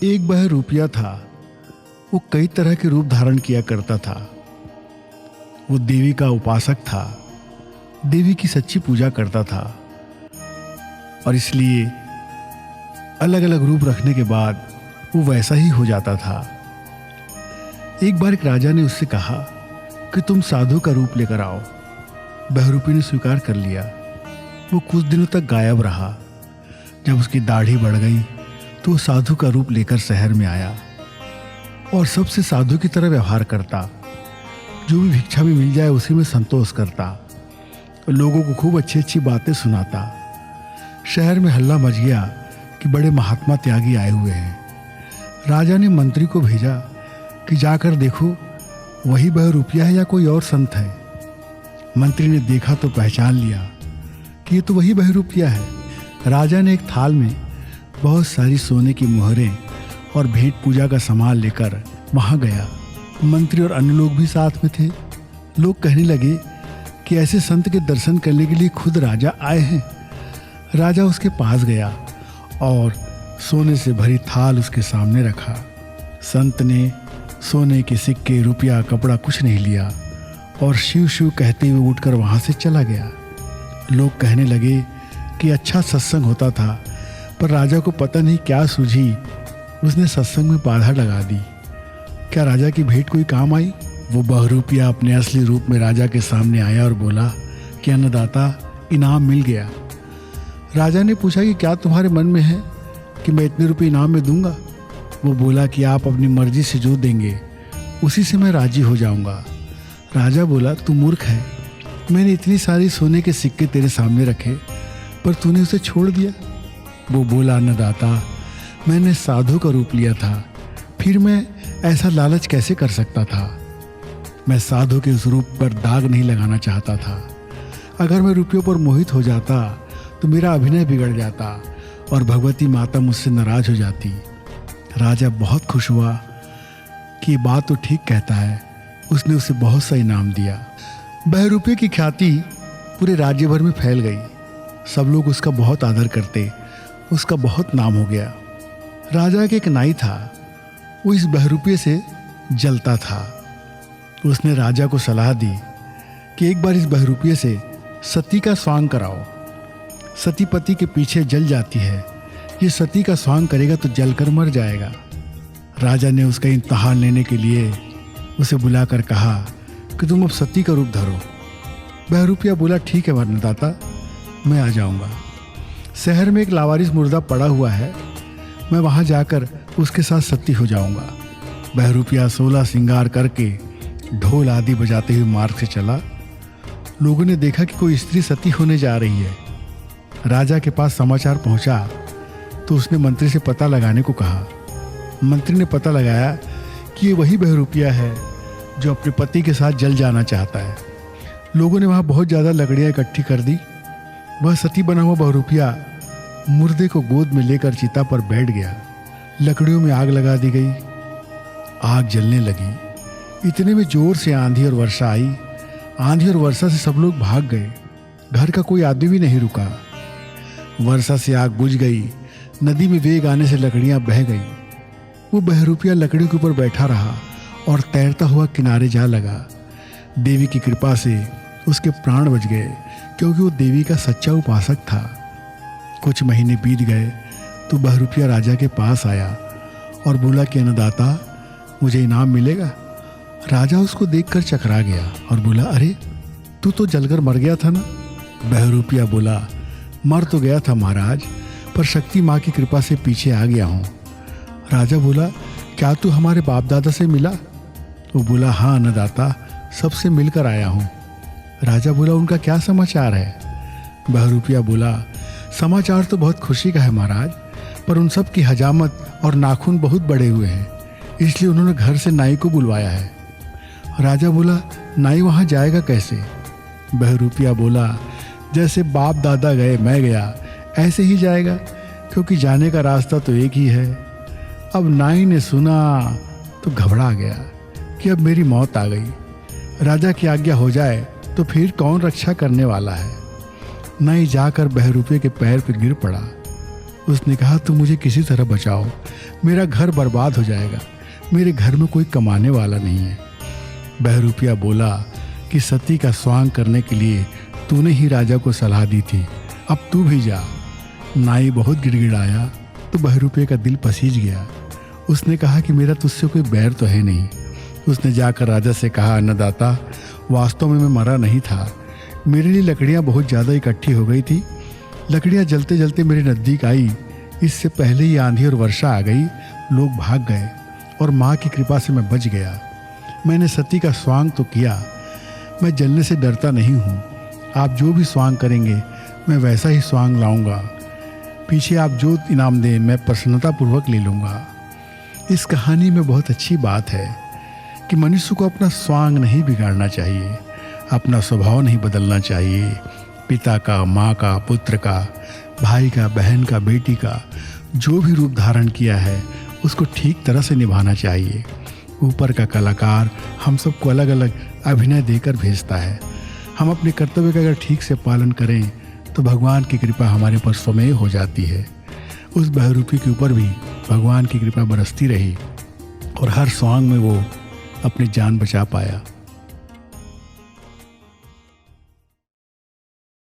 एक बहरूपिया था। वो कई तरह के रूप धारण किया करता था। वो देवी का उपासक था, देवी की सच्ची पूजा करता था और इसलिए अलग अलग रूप रखने के बाद वो वैसा ही हो जाता था। एक बार एक राजा ने उससे कहा कि तुम साधु का रूप लेकर आओ। बहरूपी ने स्वीकार कर लिया। वो कुछ दिनों तक गायब रहा। जब उसकी दाढ़ी बढ़ गई तो वो साधु का रूप लेकर शहर में आया और सबसे साधु की तरह व्यवहार करता। जो भी भिक्षा में मिल जाए उसी में संतोष करता। लोगों को खूब अच्छी अच्छी बातें सुनाता। शहर में हल्ला मच गया कि बड़े महात्मा त्यागी आए हुए हैं। राजा ने मंत्री को भेजा कि जाकर देखो वही बहरूपिया है या कोई और संत है। मंत्री ने देखा तो पहचान लिया कि ये तो वही बहरूपिया है। राजा ने एक थाल में बहुत सारी सोने की मोहरें और भेंट पूजा का सामान लेकर वहां गया। मंत्री और अन्य लोग भी साथ में थे। लोग कहने लगे कि ऐसे संत के दर्शन करने के लिए खुद राजा आए हैं। राजा उसके पास गया और सोने से भरी थाल उसके सामने रखा। संत ने सोने के सिक्के, रुपया, कपड़ा कुछ नहीं लिया और शिव शिव कहते हुए उठकर वहां से चला गया। लोग कहने लगे कि अच्छा सत्संग होता था, पर राजा को पता नहीं क्या सूझी, उसने सत्संग में बाधा लगा दी। क्या राजा की भेंट कोई काम आई? वो बहरूपिया अपने असली रूप में राजा के सामने आया और बोला कि अन्नदाता, इनाम मिल गया। राजा ने पूछा कि क्या तुम्हारे मन में है कि मैं इतने रुपये इनाम में दूंगा? वो बोला कि आप अपनी मर्जी से जो देंगे उसी से मैं राजी हो जाऊंगा। राजा बोला, तू मूर्ख है। मैंने इतनी सारी सोने के सिक्के तेरे सामने रखे पर तूने उसे छोड़ दिया। वो बोला, अन्नदाता, मैंने साधु का रूप लिया था, फिर मैं ऐसा लालच कैसे कर सकता था? मैं साधु के उस रूप पर दाग नहीं लगाना चाहता था। अगर मैं रुपयों पर मोहित हो जाता तो मेरा अभिनय बिगड़ जाता और भगवती माता मुझसे नाराज हो जाती। राजा बहुत खुश हुआ कि ये बात तो ठीक कहता है। उसने उसे बहुत सा इनाम दिया। बहरूपे की ख्याति पूरे राज्य भर में फैल गई। सब लोग उसका बहुत आदर करते। उसका बहुत नाम हो गया। राजा के एक नाई था, वो इस बहरूपे से जलता था। उसने राजा को सलाह दी कि एक बार इस बहरूपे से सती का स्वांग कराओ। सती पति के पीछे जल जाती है, ये सती का स्वांग करेगा तो जलकर मर जाएगा। राजा ने उसका इम्तहान लेने के लिए उसे बुलाकर कहा कि तुम अब सती का रूप धरो। बहरूपिया बोला, ठीक है अन्नदाता, मैं आ जाऊंगा। शहर में एक लावारिस मुर्दा पड़ा हुआ है, मैं वहां जाकर उसके साथ सती हो जाऊंगा। बहरूपिया 16 श्रृंगार करके ढोल आदि बजाते हुए मार्ग से चला। लोगों ने देखा कि कोई स्त्री सती होने जा रही है। राजा के पास समाचार पहुंचा तो उसने मंत्री से पता लगाने को कहा। मंत्री ने पता लगाया कि ये वही बहरूपिया है जो अपने पति के साथ जल जाना चाहता है। लोगों ने वहां बहुत ज़्यादा लकड़ियां इकट्ठी कर दी। वह सती बना हुआ बहरूपिया मुर्दे को गोद में लेकर चिता पर बैठ गया। लकड़ियों में आग लगा दी गई। आग जलने लगी। इतने में जोर से आंधी और वर्षा आई। आंधी और वर्षा से सब लोग भाग गए। घर का कोई आदमी भी नहीं रुका। वर्षा से आग बुझ गई। नदी में वेग आने से लकड़ियां बह गई। वो बहरूपिया लकड़ियों के ऊपर बैठा रहा और तैरता हुआ किनारे जा लगा। देवी की कृपा से उसके प्राण बच गए, क्योंकि वो देवी का सच्चा उपासक था। कुछ महीने बीत गए तो बहरूपिया राजा के पास आया और बोला कि अन्नदाता, मुझे इनाम मिलेगा। राजा उसको देखकर चकरा गया और बोला, अरे तू तो जलकर मर गया था ना। बहरूपिया बोला, मर तो गया था महाराज, पर शक्ति माँ की कृपा से पीछे आ गया हूँ। राजा बोला, क्या तू हमारे बाप दादा से मिला? वो बोला, हाँ अन्नदाता, सबसे मिलकर आया हूँ। राजा बोला, उनका क्या समाचार है? बहरूपिया बोला, समाचार तो बहुत खुशी का है महाराज, पर उन सब की हजामत और नाखून बहुत बड़े हुए हैं, इसलिए उन्होंने घर से नाई को बुलवाया है। राजा बोला, नाई वहाँ जाएगा कैसे? बहरूपिया बोला, जैसे बाप दादा गए मैं गया, ऐसे ही जाएगा, क्योंकि जाने का रास्ता तो एक ही है। अब नाई ने सुना तो घबरा गया कि अब मेरी मौत आ गई। राजा की आज्ञा हो जाए तो फिर कौन रक्षा करने वाला है? नाई जाकर बहरूपे के पैर पर गिर पड़ा। उसने कहा, तुम मुझे किसी तरह बचाओ, मेरा घर बर्बाद हो जाएगा, मेरे घर में कोई कमाने वाला नहीं है। बहरूपिया बोला कि सती का स्वांग करने के लिए तूने ही राजा को सलाह दी थी, अब तू भी जा। नाई बहुत गिड़गिड़ाया तो बहरूपिया का दिल पसीज गया। उसने कहा कि मेरा तुझसे कोई बैर तो है नहीं। उसने जाकर राजा से कहा, अन्नदाता, वास्तव में मैं मरा नहीं था, मेरे लिए लकड़ियाँ बहुत ज़्यादा इकट्ठी हो गई थी। लकड़ियाँ जलते जलते मेरे नज़दीक आई, इससे पहले ही आंधी और वर्षा आ गई, लोग भाग गए और माँ की कृपा से मैं बच गया। मैंने सती का स्वांग तो किया, मैं जलने से डरता नहीं हूँ। आप जो भी स्वांग करेंगे मैं वैसा ही स्वांग लाऊंगा। पीछे आप जो इनाम दें मैं प्रसन्नतापूर्वक ले लूँगा। इस कहानी में बहुत अच्छी बात है कि मनुष्य को अपना स्वांग नहीं बिगाड़ना चाहिए, अपना स्वभाव नहीं बदलना चाहिए। पिता का, माँ का, पुत्र का, भाई का, बहन का, बेटी का जो भी रूप धारण किया है उसको ठीक तरह से निभाना चाहिए। ऊपर का कलाकार हम सबको अलग अलग अभिनय देकर भेजता है। हम अपने कर्तव्य का अगर ठीक से पालन करें तो भगवान की कृपा हमारे पर स्वमेव हो जाती है। उस बहरूपी के ऊपर भी भगवान की कृपा बरसती रही और हर स्वांग में वो अपनी जान बचा पाया।